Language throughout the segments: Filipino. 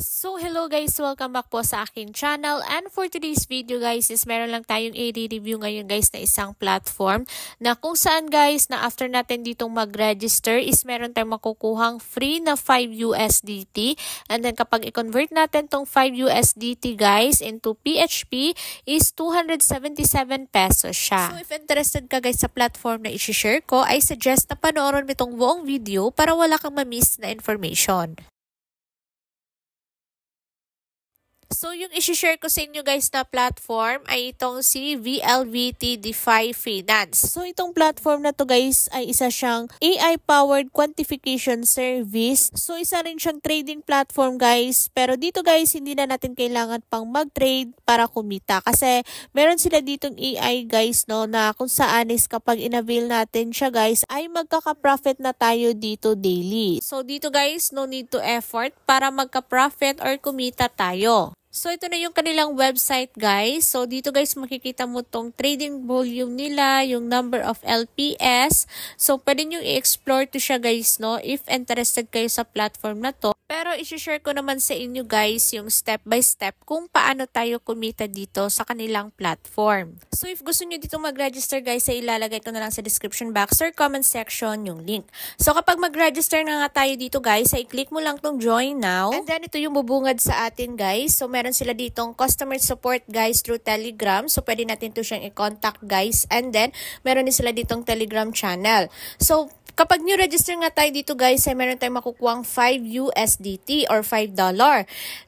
So hello guys, welcome back po sa aking channel, and for today's video guys is meron lang tayong i-review ngayon guys na isang platform na kung saan guys na after natin ditong mag-register is meron tayong makukuhang free na 5 USDT, and then kapag i-convert natin tong 5 USDT guys into PHP is 277 pesos siya. So if interested ka guys sa platform na i-share ko, I suggest na panoorin mo itong buong video para wala kang ma-miss na information. So, yung isi-share ko sa inyo guys na platform ay itong si VLVT DeFi Finance. So, itong platform na to guys ay isa siyang AI-powered quantification service. So, isa rin siyang trading platform guys. Pero dito guys, hindi na natin kailangan pang mag-trade para kumita. Kasi meron sila ditong AI guys no na kung saan is kapag in-avail natin siya guys ay magkaka-profit na tayo dito daily. So, dito guys, no need to effort para magka-profit or kumita tayo. So, ito na yung kanilang website guys. So, dito guys makikita mo tong trading volume nila, yung number of LPS. So, pwede nyo i-explore to siya guys, no? If interested kayo sa platform na to. Pero, isi-share ko naman sa inyo guys yung step by step kung paano tayo kumita dito sa kanilang platform. So, if gusto nyo dito mag-register guys, ay ilalagay ko na lang sa description box or comment section yung link. So, kapag mag-register na nga tayo dito guys, ay click mo lang tong join now. And then, ito yung bubungad sa atin guys. So, meron sila ditong customer support guys through Telegram. So, pwede natin to siyang i-contact guys. And then, meron din sila ditong Telegram channel. So, kapag new register nga tayo dito guys, ay meron tayong makukuhang 5 USDT or $5.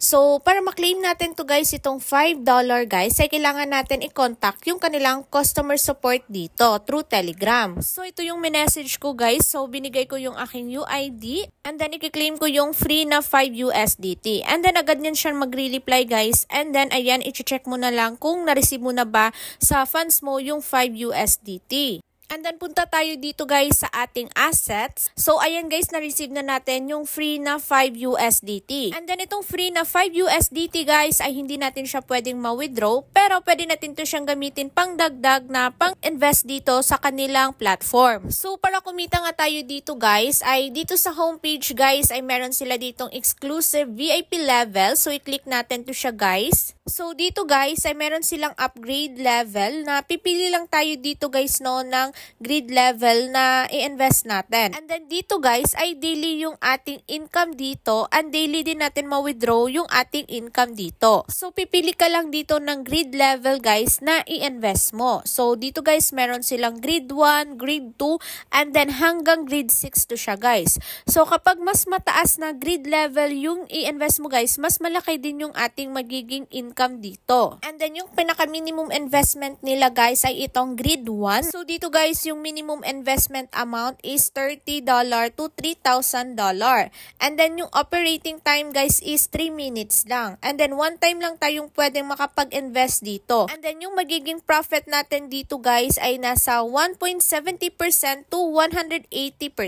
So, para maklaim natin to guys, itong $5 guys, ay kailangan natin i-contact yung kanilang customer support dito through Telegram. So, ito yung message ko guys. So, binigay ko yung aking UID and then i-claim ko yung free na 5 USDT. And then, agad niyan siya mag-reply guys. And then, ayan, i-check mo na lang kung na-receive mo na ba sa funds mo yung 5 USDT. And then, punta tayo dito guys sa ating assets. So, ayan guys, na-receive na natin yung free na 5 USDT. And then, itong free na 5 USDT guys ay hindi natin siya pwedeng ma-withdraw. Pero, pwede natin to siyang gamitin pang dagdag na pang-invest dito sa kanilang platform. So, para kumita nga tayo dito guys, ay dito sa homepage guys ay meron sila ditong exclusive VIP level. So, i-click natin to siya guys. So, dito guys ay meron silang upgrade level na pipili lang tayo dito guys no ng grid level na i-invest natin. And then dito guys ay daily yung ating income dito and daily din natin ma-withdraw yung ating income dito. So, pipili ka lang dito ng grid level guys na i-invest mo. So, dito guys meron silang grid 1, grid 2, and then hanggang grid 6 to siya guys. So, kapag mas mataas na grid level yung i-invest mo guys, mas malaki din yung ating magiging income dito. And then yung pinaka-minimum investment nila guys ay itong grid 1. So, dito guys yung minimum investment amount is $30 to $3,000. And then yung operating time guys is 3 minutes lang. And then one time lang tayong pwedeng makapag-invest dito. And then yung magiging profit natin dito guys ay nasa 1.70% to 180%.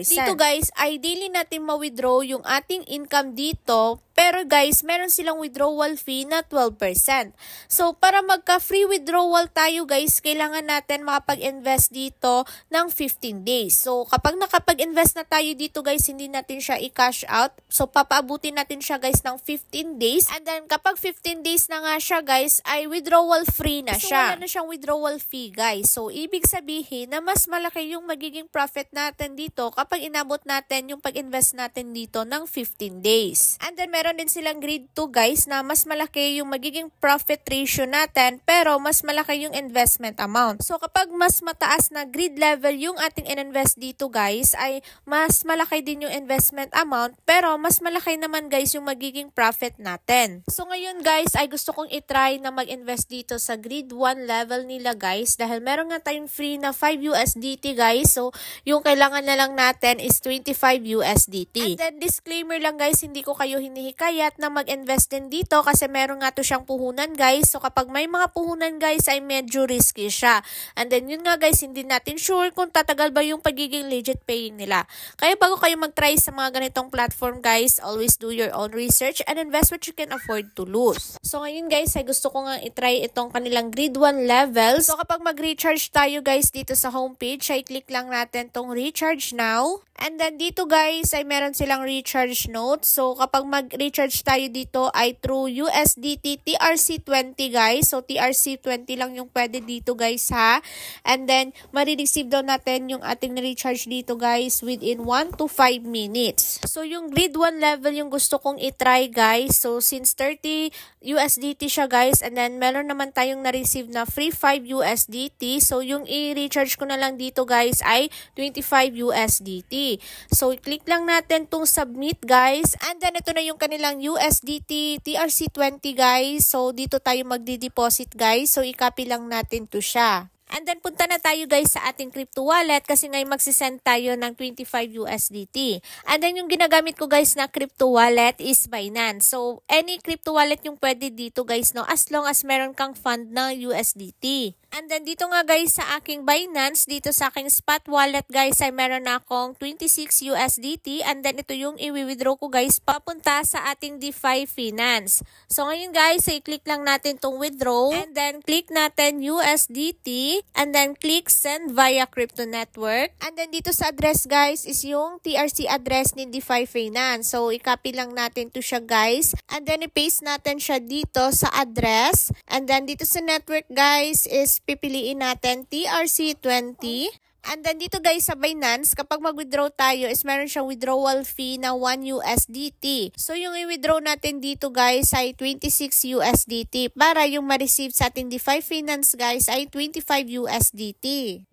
Dito guys ay daily natin ma-withdraw yung ating income dito. Pero guys, meron silang withdrawal fee na 12%. So, para magka-free withdrawal tayo guys, kailangan natin makapag-invest dito ng 15 days. So, kapag nakapag-invest na tayo dito guys, hindi natin siya i-cash out. So, papaabutin natin siya guys ng 15 days. And then, kapag 15 days na nga siya guys, ay withdrawal free na siya. So, wala na siyang withdrawal fee guys. So, ibig sabihin na mas malaki yung magiging profit natin dito kapag inabot natin yung pag-invest natin dito ng 15 days. And then, meron din silang grade 2 guys na mas malaki yung magiging profit ratio natin pero mas malaki yung investment amount. So kapag mas mataas na grade level yung ating in-invest dito guys ay mas malaki din yung investment amount pero mas malaki naman guys yung magiging profit natin. So ngayon guys ay gusto kong itry na mag-invest dito sa grade 1 level nila guys dahil meron nga tayong free na 5 USDT guys. So yung kailangan na lang natin is 25 USDT. And then disclaimer lang guys, hindi ko kayo hinihikayat na mag-invest din dito kasi meron nga to siyang puhunan guys. So kapag may mga puhunan guys ay medyo risky siya. And then yun nga guys, hindi natin sure kung tatagal ba yung pagiging legit paying nila. Kaya bago kayo mag-try sa mga ganitong platform guys, always do your own research and invest what you can afford to lose. So ngayon guys ay gusto ko nga itry itong kanilang grade 1 level. So kapag mag-recharge tayo guys dito sa homepage, ay click lang natin tong recharge now. And then dito guys ay meron silang recharge note. So kapag mag-recharge tayo dito ay through USDT TRC20 guys. So TRC20 lang yung pwede dito guys ha. And then marireceive daw natin yung ating recharge dito guys within 1 to 5 minutes. So yung grade 1 level yung gusto kong i-try guys. So since 30 USDT siya guys, and then meron naman tayong na-receive na free 5 USDT. So yung i-recharge ko na lang dito guys ay 25 USDT. So, click lang natin tong submit guys. And then, ito na yung kanilang USDT TRC20 guys. So, dito tayo magdi-deposit guys. So, i-copy lang natin to siya. And then, punta na tayo guys sa ating crypto wallet kasi ngayon magsisend tayo ng 25 USDT. And then, yung ginagamit ko guys na crypto wallet is Binance. So, any crypto wallet yung pwede dito guys, no? As long as meron kang fund na USDT. And then, dito nga guys sa aking Binance, dito sa aking spot wallet guys ay meron na akong 26 USDT. And then, ito yung i-withdraw ko guys papunta sa ating DeFi Finance. So, ngayon guys, i-click lang natin tong withdraw. And then, click natin USDT. And then, click send via crypto network. And then, dito sa address guys is yung TRC address ni DeFi Finance. So, i-copy lang natin to siya guys. And then, i-paste natin siya dito sa address. And then, dito sa network guys is pipiliin natin TRC20. And then dito guys sa Binance, kapag mag-withdraw tayo is meron siyang withdrawal fee na 1 USDT. So yung i-withdraw natin dito guys ay 26 USDT para yung ma-receive sa ating DeFi Finance guys ay 25 USDT.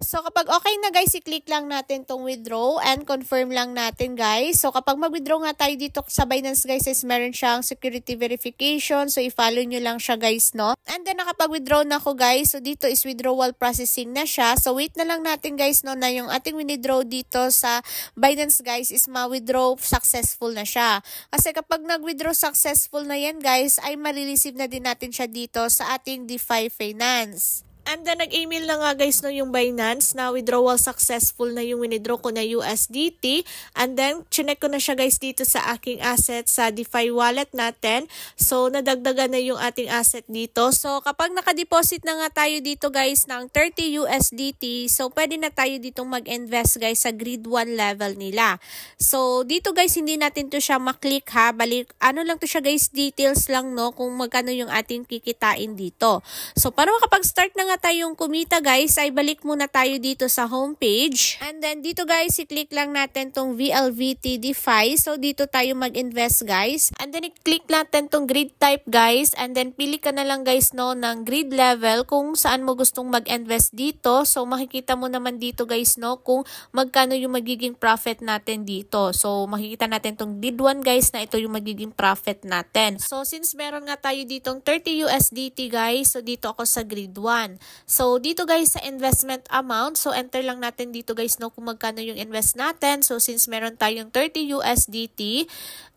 So kapag okay na guys, i-click lang natin tong withdraw and confirm lang natin guys. So kapag mag-withdraw nga tayo dito sa Binance guys is meron siyang security verification. So i-follow nyo lang siya guys, no? And then nakapag-withdraw na ako guys. So dito is withdrawal processing na siya. So wait na lang natin guys, no, na yung ating withdraw dito sa Binance guys is ma-withdraw successful na siya. Kasi kapag nag-withdraw successful na yan guys, ay marireceive na din natin siya dito sa ating DeFi Finance. And then, nag-email na nga guys no yung Binance na withdrawal successful na yung withdraw ko na USDT. And then, chinek ko na siya guys dito sa aking asset sa DeFi wallet natin. So, nadagdagan na yung ating asset dito. So, kapag nakadeposit na nga tayo dito guys ng 30 USDT, so pwede na tayo dito mag-invest guys sa grade 1 level nila. So, dito guys, hindi natin to siya maklik ha. Balik, ano lang to siya guys, details lang no kung magkano yung ating kikitain dito. So, para makapag-start na nga tayong kumita guys, ay balik muna tayo dito sa homepage. And then dito guys, i-click lang natin tong VLVT DeFi. So dito tayo mag-invest guys. And then i-click natin tong grid type guys. And then pili ka na lang guys no ng grid level kung saan mo gustong mag-invest dito. So makikita mo naman dito guys no kung magkano yung magiging profit natin dito. So makikita natin tong grid 1 guys na ito yung magiging profit natin. So since meron nga tayo ditong 30 USDT guys, so dito ako sa grid 1. So, dito guys sa investment amount, so enter lang natin dito guys no kung magkano yung invest natin. So, since meron tayong 30 USDT,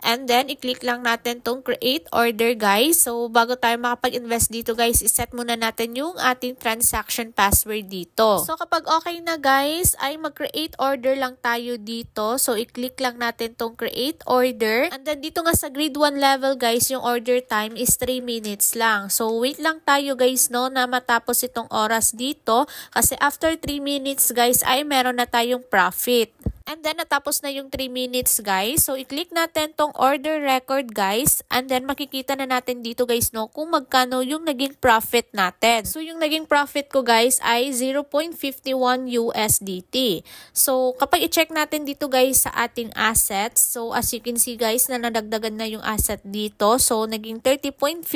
and then i-click lang natin tong create order guys. So, bago tayo makapag-invest dito guys, iset muna natin yung ating transaction password dito. So, kapag okay na guys, ay mag-create order lang tayo dito. So, i-click lang natin tong create order. And then, dito nga sa grade 1 level guys, yung order time is 3 minutes lang. So, wait lang tayo guys no na matapos itong oras dito kasi after 3 minutes guys ay meron na tayong profit. And then, natapos na yung 3 minutes, guys. So, i-click natin tong order record, guys. And then, makikita na natin dito, guys, no, kung magkano yung naging profit natin. So, yung naging profit ko, guys, ay 0.51 USDT. So, kapag i-check natin dito, guys, sa ating assets, so, as you can see, guys, na nadagdagan na yung asset dito. So, naging 30.51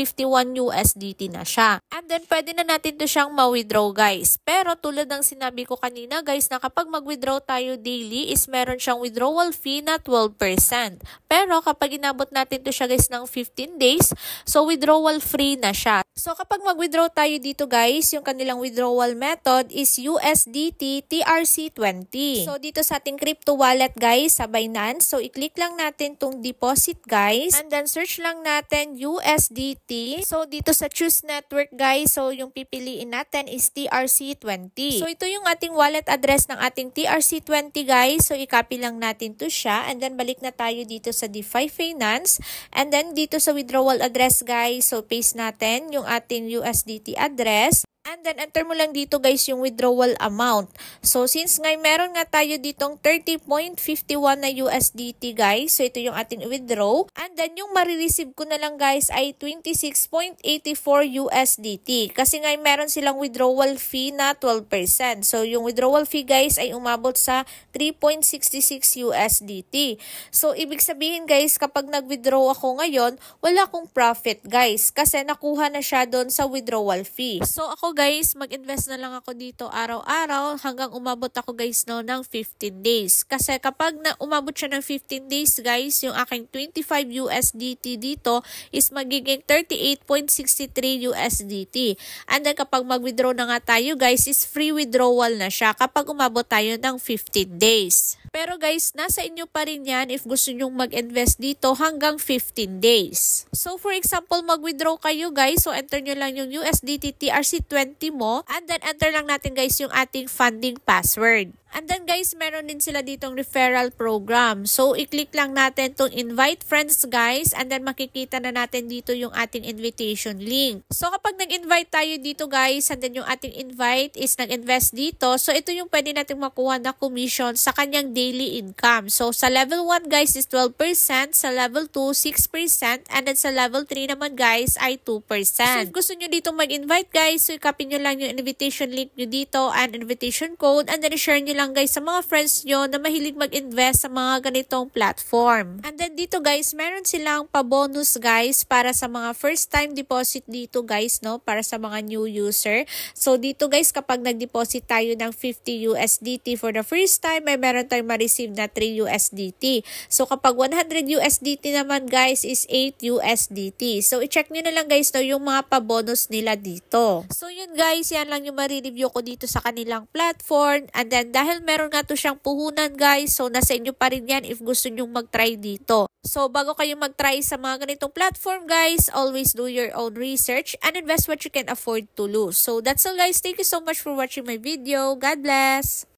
USDT na siya. And then, pwede na natin to siyang ma-withdraw, guys. Pero, tulad ng sinabi ko kanina, guys, na kapag mag-withdraw tayo daily, is meron siyang withdrawal fee na 12%. Pero kapag inabot natin to siya guys ng 15 days, so withdrawal free na siya. So kapag mag-withdraw tayo dito guys, yung kanilang withdrawal method is USDT TRC20. So dito sa ating crypto wallet guys sa Binance, so i-click lang natin tong deposit guys and then search lang natin USDT. So dito sa choose network guys, so yung pipiliin natin is TRC20. So ito yung ating wallet address ng ating TRC20 guys. So, i-copy lang natin to siya. And then, balik na tayo dito sa DeFi Finance. And then, dito sa withdrawal address, guys. So, paste natin yung ating USDT address. And then, enter mo lang dito guys yung withdrawal amount. So, since ngay meron nga tayo ditong 30.51 na USDT guys. So, ito yung ating withdraw. And then, yung marireceive ko na lang guys ay 26.84 USDT. Kasi ngay meron silang withdrawal fee na 12%. So, yung withdrawal fee guys ay umabot sa 3.66 USDT. So, ibig sabihin guys, kapag nag-withdraw ako ngayon, wala akong profit guys. Kasi nakuha na siya doon sa withdrawal fee. So, ako guys, mag-invest na lang ako dito araw-araw hanggang umabot ako guys no ng 15 days. Kasi kapag umabot siya ng 15 days guys, yung aking 25 USDT dito is magiging 38.63 USDT. And then kapag mag-withdraw na nga tayo guys, is free withdrawal na siya kapag umabot tayo ng 15 days. Pero guys, nasa inyo pa rin yan if gusto nyong mag-invest dito hanggang 15 days. So for example, mag-withdraw kayo guys, so enter nyo lang yung USDT TRC20 mo, and then enter lang natin guys yung ating funding password. And then guys, meron din sila ditong referral program. So, i-click lang natin tong invite friends guys, and then makikita na natin dito yung ating invitation link. So, kapag nag-invite tayo dito guys, and then yung ating invite is nag-invest dito, so ito yung pwede natin makuha na commission sa kanyang daily income. So, sa level 1 guys is 12%, sa level 2, 6%, and then sa level 3 naman guys ay 2%. So, if gusto nyo dito mag-invite guys, so i-copy nyo lang yung invitation link nyo dito and invitation code, and then i-share nyo lang guys sa mga friends nyo na mahilig mag-invest sa mga ganitong platform. And then dito guys, meron silang pa-bonus guys para sa mga first time deposit dito guys, no? Para sa mga new user. So dito guys, kapag nag-deposit tayo ng 50 USDT for the first time, may meron tayong ma-receive na 3 USDT. So kapag 100 USDT naman guys is 8 USDT. So i-check nyo na lang guys, no, yung mga pa-bonus nila dito. So yun guys, yan lang yung ma-review ko dito sa kanilang platform. And then dahil meron nga to siyang puhunan guys, so nasa inyo pa rin yan if gusto nyong mag-try dito. So bago kayo mag-try sa mga ganitong platform guys, always do your own research and invest what you can afford to lose. So that's all guys, thank you so much for watching my video. God bless!